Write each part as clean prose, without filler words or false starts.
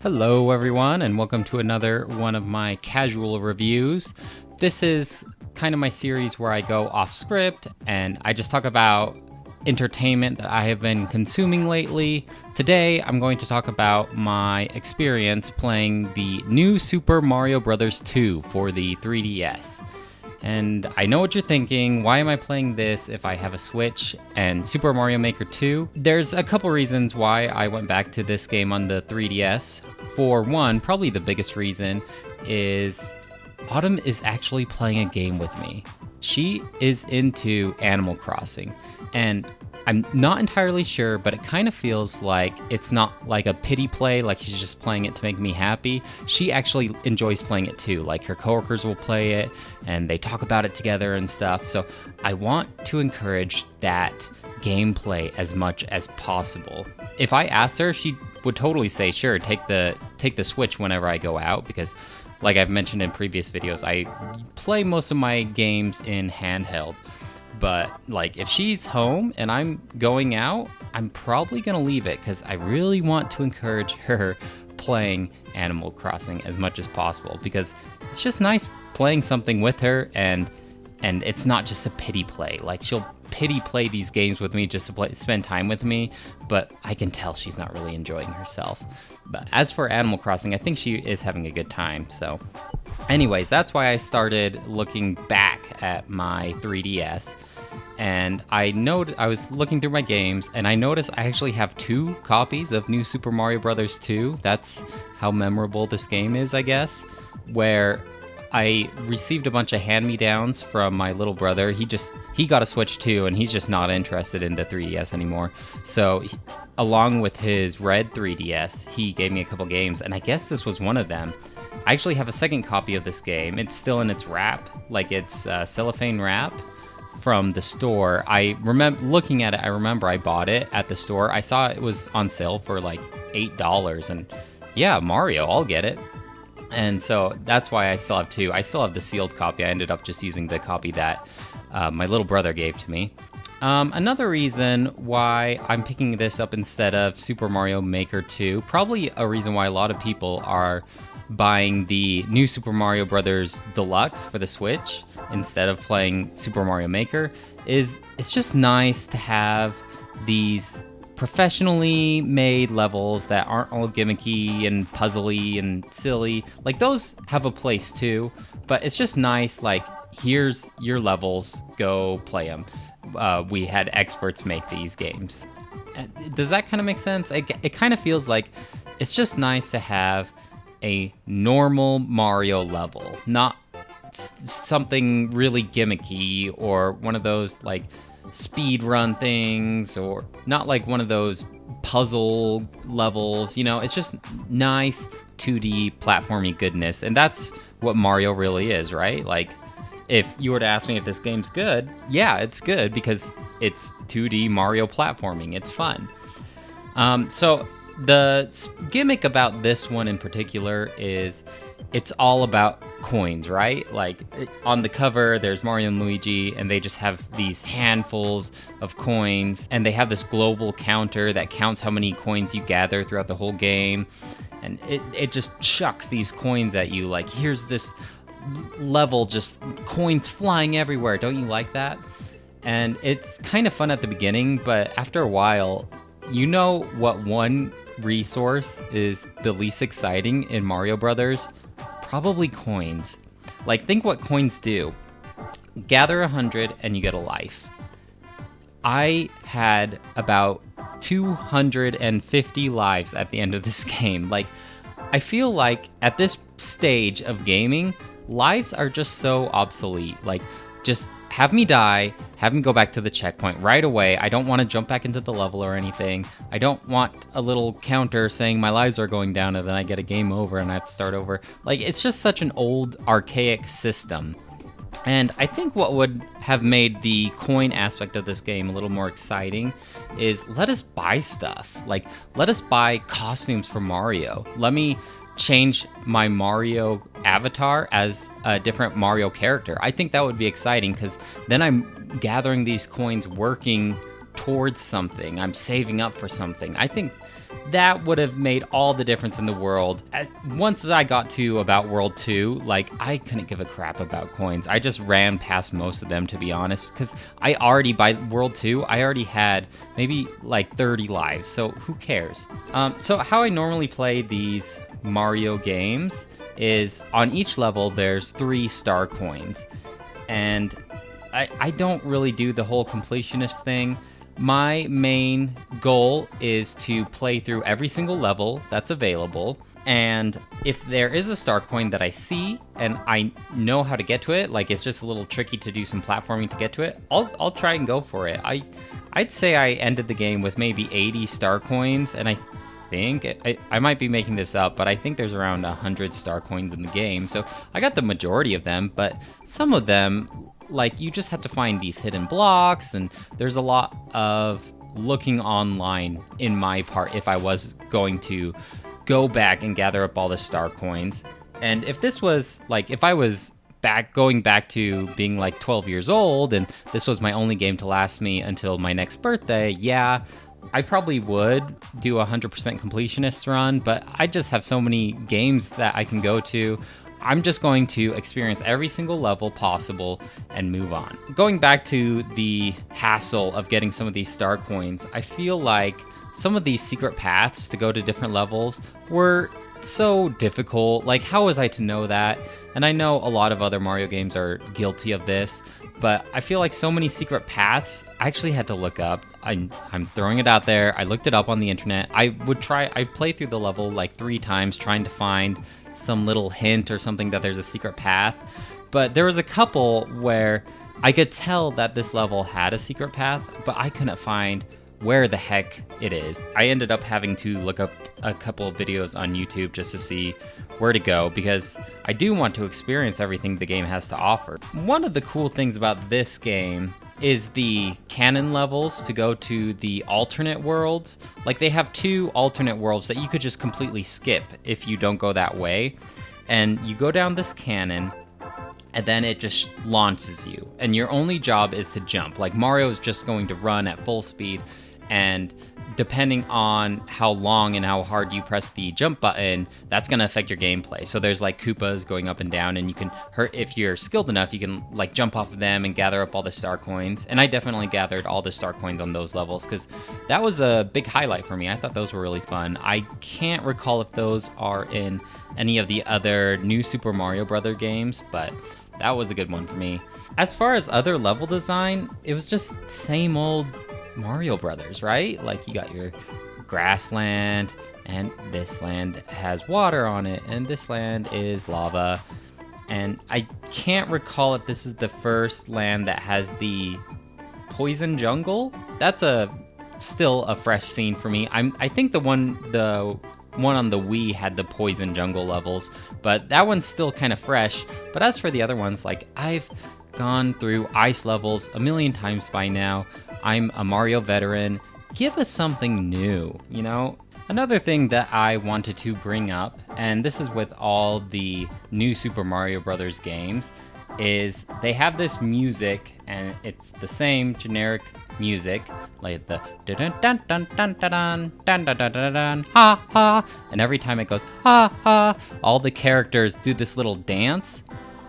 Hello everyone, and welcome to another one of my casual reviews. This is kind of my series where I go off script and I just talk about entertainment that I have been consuming lately. Today I'm going to talk about my experience playing the new Super Mario Bros. 2 for the 3DS. And I know what you're thinking, why am I playing this if I have a Switch and Super Mario Maker 2? There's a couple reasons why I went back to this game on the 3DS. For one, probably the biggest reason is Autumn is actually playing a game with me. She is into Animal Crossing, and I'm not entirely sure, but it kind of feels like it's not like a pity play, like she's just playing it to make me happy. She actually enjoys playing it too. Like her coworkers will play it and they talk about it together and stuff. So I want to encourage that gameplay as much as possible. If I asked her, she would totally say, sure, take the Switch whenever I go out, because like I've mentioned in previous videos, I play most of my games in handheld. But like if she's home and I'm going out, I'm probably gonna leave it because I really want to encourage her playing Animal Crossing as much as possible, because it's just nice playing something with her, and it's not just a pity play. Like she'll pity play these games with me just to spend time with me, but I can tell she's not really enjoying herself. But as for Animal Crossing, I think she is having a good time. So anyways, that's why I started looking back at my 3DS. And I was looking through my games, and I noticed I actually have 2 copies of New Super Mario Bros. 2. That's how memorable this game is, I guess. Where I received a bunch of hand-me-downs from my little brother. He got a Switch too, and he's just not interested in the 3DS anymore. So, along with his red 3DS, he gave me a couple games, and I guess this was one of them. I actually have a second copy of this game. It's still in its wrap, like it's cellophane wrap from the store. I remember looking at it. I remember I bought it at the store. I saw it was on sale for like $8, and yeah, Mario, I'll get it. And so that's why I still have 2. I still have the sealed copy. I ended up just using the copy that my little brother gave to me. Another reason why I'm picking this up instead of Super Mario Maker 2, probably a reason why a lot of people are buying the new Super Mario Bros. Deluxe for the Switch instead of playing Super Mario Maker, is it's just nice to have these professionally made levels that aren't all gimmicky and puzzly and silly. Like those have a place too, but it's just nice, like, here's your levels, go play them. We had experts make these games. Does that kind of make sense? It kind of feels like it's just nice to have a normal Mario level, not something really gimmicky or one of those like speed run things, or not like one of those puzzle levels. You know, it's just nice 2D platformy goodness, and that's what Mario really is, right? Like, if you were to ask me if this game's good, yeah, it's good because it's 2D Mario platforming. It's fun. So the gimmick about this one in particular is it's all about coins, right? Like on the cover, there's Mario and Luigi, and they just have these handfuls of coins, and they have this global counter that counts how many coins you gather throughout the whole game. And it just chucks these coins at you, like, here's this level, just coins flying everywhere. Don't you like that? And it's kind of fun at the beginning, but after a while, you know what one resource is the least exciting in Mario Brothers? Probably coins. Like, think what coins do. Gather 100 and you get a life. I had about 250 lives at the end of this game. Like, I feel like at this stage of gaming, lives are just so obsolete. Like, just have me die, have me go back to the checkpoint right away. I don't want to jump back into the level or anything. I don't want a little counter saying my lives are going down and then I get a game over and I have to start over. Like, it's just such an old, archaic system. And I think what would have made the coin aspect of this game a little more exciting is let us buy stuff. Like, let us buy costumes for Mario. Let me change my Mario avatar as a different Mario character. I think that would be exciting, because then I'm gathering these coins working towards something. I'm saving up for something. I think that would have made all the difference in the world. Once I got to about World 2, like, I couldn't give a crap about coins. I just ran past most of them, to be honest, because by World 2, I already had maybe like 30 lives, so who cares? So how I normally play these Mario games is on each level there's 3 star coins, and I don't really do the whole completionist thing. My main goal is to play through every single level that's available, and if there is a star coin that I see and I know how to get to it, like it's just a little tricky to do some platforming to get to it, I'll try and go for it. I'd say I ended the game with maybe 80 star coins, and I might be making this up, but I think there's around 100 star coins in the game, so I got the majority of them, but some of them, like, you just have to find these hidden blocks, and there's a lot of looking online in my part if I was going to go back and gather up all the star coins. And if this was, like, if I was going back to being like 12 years old and this was my only game to last me until my next birthday, yeah, I probably would do a 100% completionist run, but I just have so many games that I can go to. I'm just going to experience every single level possible and move on. Going back to the hassle of getting some of these star coins, I feel like some of these secret paths to go to different levels were so difficult. Like, how was I to know that? And I know a lot of other Mario games are guilty of this, but I feel like so many secret paths I actually had to look up. I'm throwing it out there. I looked it up on the internet. I played through the level like 3 times trying to find some little hint or something that there's a secret path. But there was a couple where I could tell that this level had a secret path, but I couldn't find where the heck it is. I ended up having to look up a couple of videos on YouTube just to see where to go, because I do want to experience everything the game has to offer. One of the cool things about this game is the canon levels to go to the alternate worlds. Like, they have 2 alternate worlds that you could just completely skip if you don't go that way. And you go down this cannon, and then it just launches you. And your only job is to jump. Like, Mario is just going to run at full speed, and depending on how long and how hard you press the jump button, that's going to affect your gameplay. So there's like Koopas going up and down, and you can if you're skilled enough, you can like jump off of them and gather up all the star coins. And I definitely gathered all the star coins on those levels because that was a big highlight for me. I thought those were really fun. I can't recall if those are in any of the other new Super Mario Bros. Games, but that was a good one for me. As far as other level design, it was just same old Mario Brothers, right? Like, you got your grassland, and this land has water on it, and this land is lava. And I can't recall if this is the first land that has the poison jungle. That's still a fresh scene for me. I think the one on the Wii had the poison jungle levels, but that one's still kind of fresh. But as for the other ones, like, I've gone through ice levels a million times by now. I'm a Mario veteran. Give us something new, you know? Another thing that I wanted to bring up, and this is with all the new Super Mario Bros. Games, is they have this music, and it's the same generic music, like the dun dun dun dun dun dun dun dun dun dun ha ha, and every time it goes ha ha, all the characters do this little dance,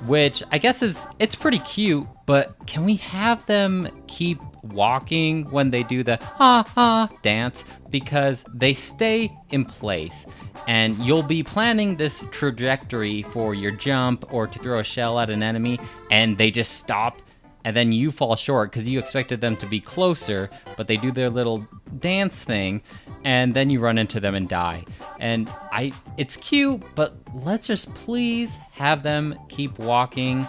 which I guess it's pretty cute, but can we have them keep walking when they do the ha ha dance, because they stay in place and you'll be planning this trajectory for your jump or to throw a shell at an enemy, and they just stop, and then you fall short because you expected them to be closer, but they do their little dance thing, and then you run into them and die. And it's cute, but let's just please have them keep walking.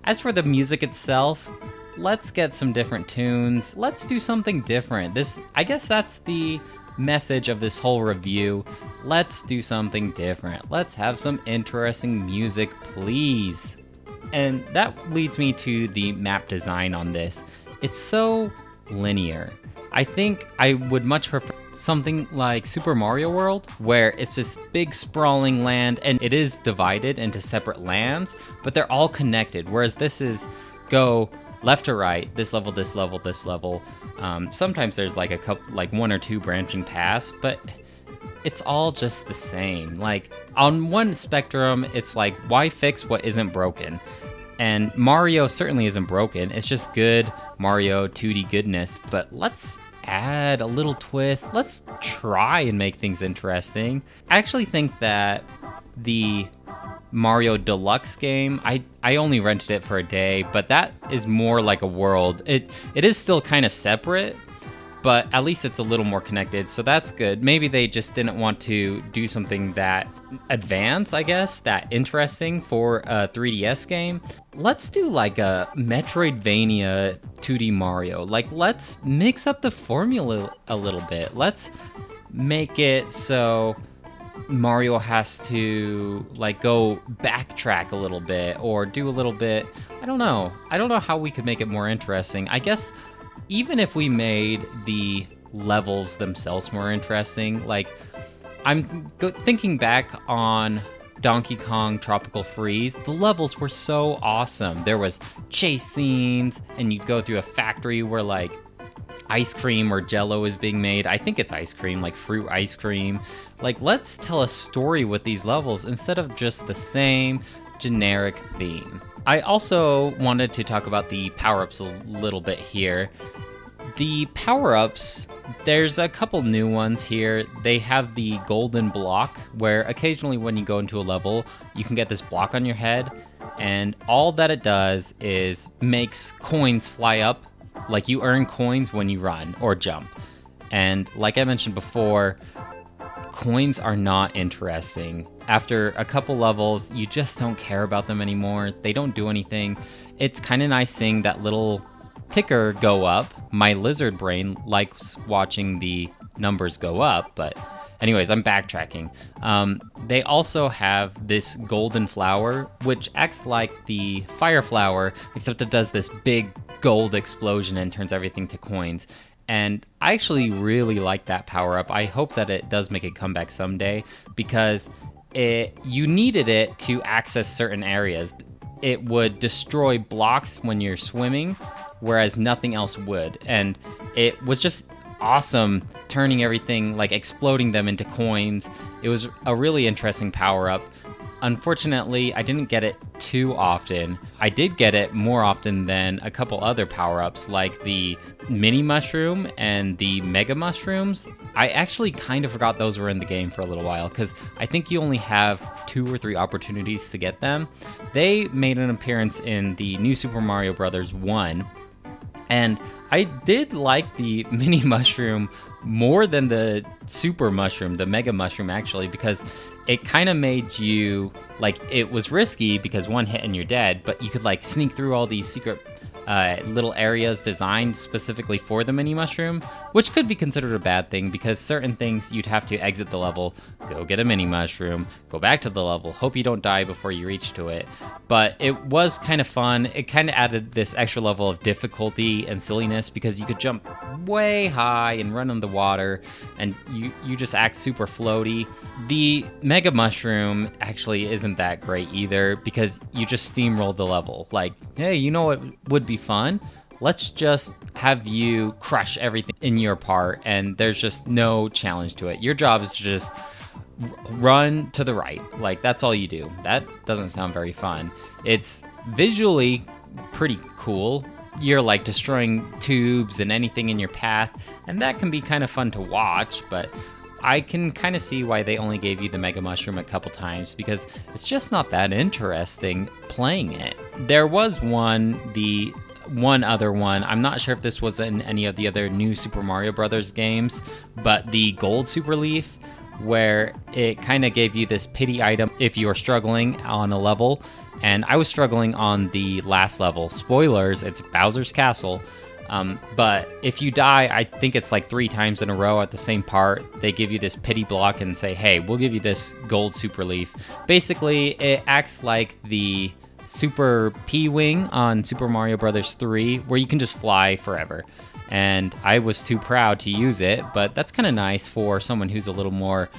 As for the music itself, let's get some different tunes. Let's do something different. I guess that's the message of this whole review. Let's do something different. Let's have some interesting music, please. And that leads me to the map design on this. It's so linear. I think I would much prefer something like Super Mario World, where it's this big sprawling land and it is divided into separate lands, but they're all connected. Whereas this is go left to right, this level, this level, this level. Sometimes there's like a couple, like 1 or 2 branching paths, but it's all just the same. Like, on one spectrum, it's like, why fix what isn't broken? And Mario certainly isn't broken. It's just good Mario 2D goodness. But let's add a little twist. Let's try and make things interesting. I actually think that the Mario Deluxe game, I only rented it for a day, but that is more like a world. It is still kind of separate, but at least it's a little more connected, so that's good. Maybe they just didn't want to do something that advanced, I guess, that interesting for a 3DS game. Let's do like a Metroidvania 2D Mario. Like, let's mix up the formula a little bit. Let's make it so Mario has to like go backtrack a little bit or do a little bit. I don't know how we could make it more interesting. I guess even if we made the levels themselves more interesting, like I'm thinking back on Donkey Kong Tropical Freeze, the levels were so awesome. There was chase scenes, and you'd go through a factory where like ice cream or jello is being made. I think it's ice cream, like fruit ice cream. Like, let's tell a story with these levels instead of just the same generic theme. I also wanted to talk about the power-ups a little bit here. The power-ups, there's a couple new ones here. They have the golden block, where occasionally when you go into a level, you can get this block on your head, and all that it does is makes coins fly up. Like, you earn coins when you run or jump. And like I mentioned before, coins are not interesting. After a couple levels, you just don't care about them anymore. They don't do anything. It's kind of nice seeing that little ticker go up. My lizard brain likes watching the numbers go up, but anyways, I'm backtracking. They also have this golden flower, which acts like the fire flower, except it does this big gold explosion and turns everything to coins. And I actually really like that power-up. I hope that it does make a comeback someday, because you needed it to access certain areas. It would destroy blocks when you're swimming, whereas nothing else would. And it was just awesome turning everything, like exploding them into coins. It was a really interesting power-up. Unfortunately, I didn't get it too often. I did get it more often than a couple other power-ups, like the mini mushroom and the mega mushrooms. I actually kind of forgot those were in the game for a little while, because I think you only have 2 or 3 opportunities to get them. They made an appearance in the New Super Mario Bros. 1, and I did like the mini mushroom more than the super mushroom, the mega mushroom actually, because it kind of made you, like, it was risky because one hit and you're dead, but you could like sneak through all these secret little areas designed specifically for the mini mushroom, which could be considered a bad thing, because certain things you'd have to exit the level, go get a mini mushroom, go back to the level, hope you don't die before you reach to it. But it was kind of fun. It kind of added this extra level of difficulty and silliness, because you could jump way high and run in the water, and you just act super floaty. The mega mushroom actually isn't that great either, because you just steamroll the level. Like, hey, you know what would be fun? Let's just have you crush everything in your part, and there's just no challenge to it. Your job is to just run to the right. Like, that's all you do. That doesn't sound very fun. It's visually pretty cool. You're like destroying tubes and anything in your path, and that can be kind of fun to watch, but I can kind of see why they only gave you the Mega Mushroom a couple times, because it's just not that interesting playing it. There was one other one, I'm not sure if this was in any of the other new Super Mario Brothers games, but the Gold Super Leaf, where it kind of gave you this pity item if you were struggling on a level, and I was struggling on the last level. Spoilers, it's Bowser's Castle. But if you die, I think it's like 3 times in a row at the same part, they give you this pity block and say, hey, we'll give you this gold super leaf. Basically, it acts like the Super P-Wing on Super Mario Bros. 3, where you can just fly forever. And I was too proud to use it, but that's kind of nice for someone who's a little more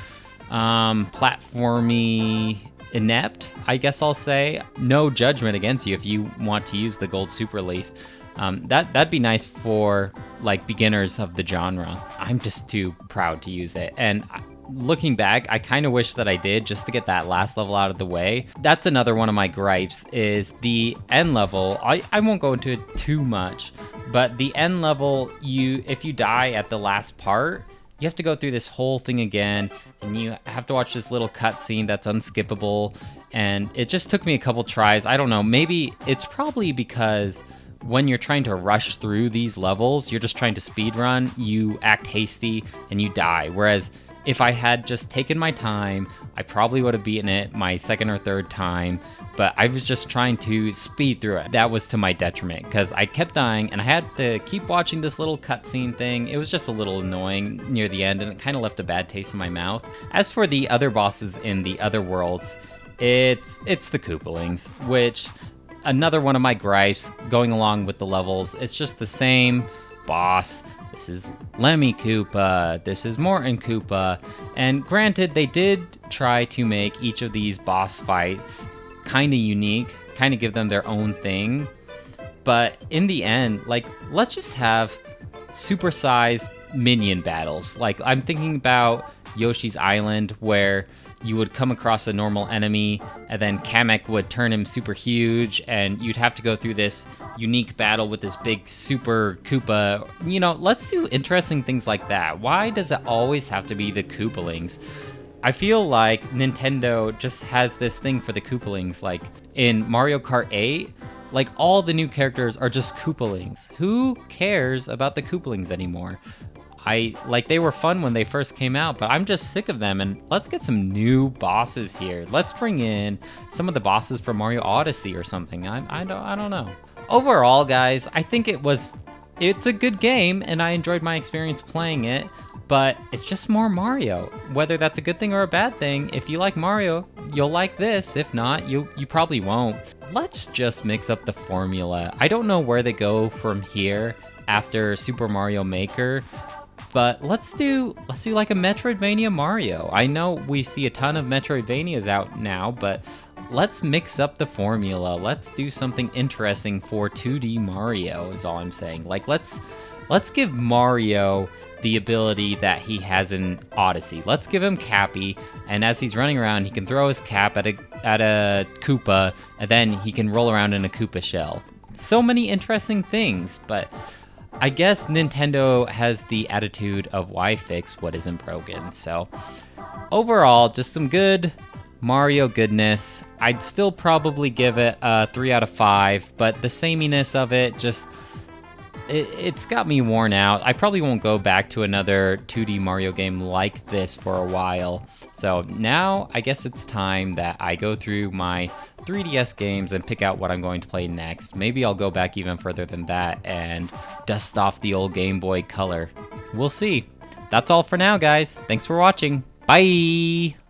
platformy inept, I guess I'll say. No judgment against you if you want to use the gold super leaf. That'd be nice for like beginners of the genre. I'm just too proud to use it, and looking back, I kind of wish that I did, just to get that last level out of the way. That's another one of my gripes, is the end level. I won't go into it too much, but the end level, if you die at the last part, you have to go through this whole thing again, and you have to watch this little cutscene that's unskippable, and it just took me a couple tries. I don't know, maybe it's probably because when you're trying to rush through these levels, you're just trying to speed run, you act hasty, and you die. Whereas if I had just taken my time, I probably would have beaten it my second or third time, but I was just trying to speed through it. That was to my detriment, because I kept dying, and I had to keep watching this little cutscene thing. It was just a little annoying near the end, and it kind of left a bad taste in my mouth. As for the other bosses in the other worlds, it's the Koopalings, which, another one of my gripes going along with the levels, it's just the same boss. This is Lemme Coop, this is Morton Koopa, and granted, they did try to make each of these boss fights kind of unique, kind of give them their own thing, but in the end, like, let's just have supersized minion battles. Like, I'm thinking about Yoshi's Island, where you would come across a normal enemy, and then Kamek would turn him super huge, and you'd have to go through this unique battle with this big super Koopa. You know, let's do interesting things like that. Why does it always have to be the Koopalings? I feel like Nintendo just has this thing for the Koopalings. Like, in Mario Kart 8, like, all the new characters are just Koopalings. Who cares about the Koopalings anymore? They were fun when they first came out, but I'm just sick of them, and let's get some new bosses here. Let's bring in some of the bosses from Mario Odyssey or something. I don't know. Overall, guys, I think it's a good game, and I enjoyed my experience playing it, but it's just more Mario. Whether that's a good thing or a bad thing, if you like Mario, you'll like this. If not, you probably won't. Let's just mix up the formula. I don't know where they go from here after Super Mario Maker, but let's do like a Metroidvania Mario. I know we see a ton of Metroidvanias out now, but let's mix up the formula. Let's do something interesting for 2D Mario is all I'm saying. Like, let's give Mario the ability that he has in Odyssey. Let's give him Cappy, and as he's running around, he can throw his cap at a Koopa, and then he can roll around in a Koopa shell. So many interesting things, but I guess Nintendo has the attitude of why fix what isn't broken. So overall, just some good Mario goodness. I'd still probably give it a 3 out of 5, but the sameness of it just, it's got me worn out. I probably won't go back to another 2D Mario game like this for a while. So now I guess it's time that I go through my 3DS games and pick out what I'm going to play next. Maybe I'll go back even further than that and dust off the old Game Boy Color. We'll see. That's all for now, guys. Thanks for watching. Bye!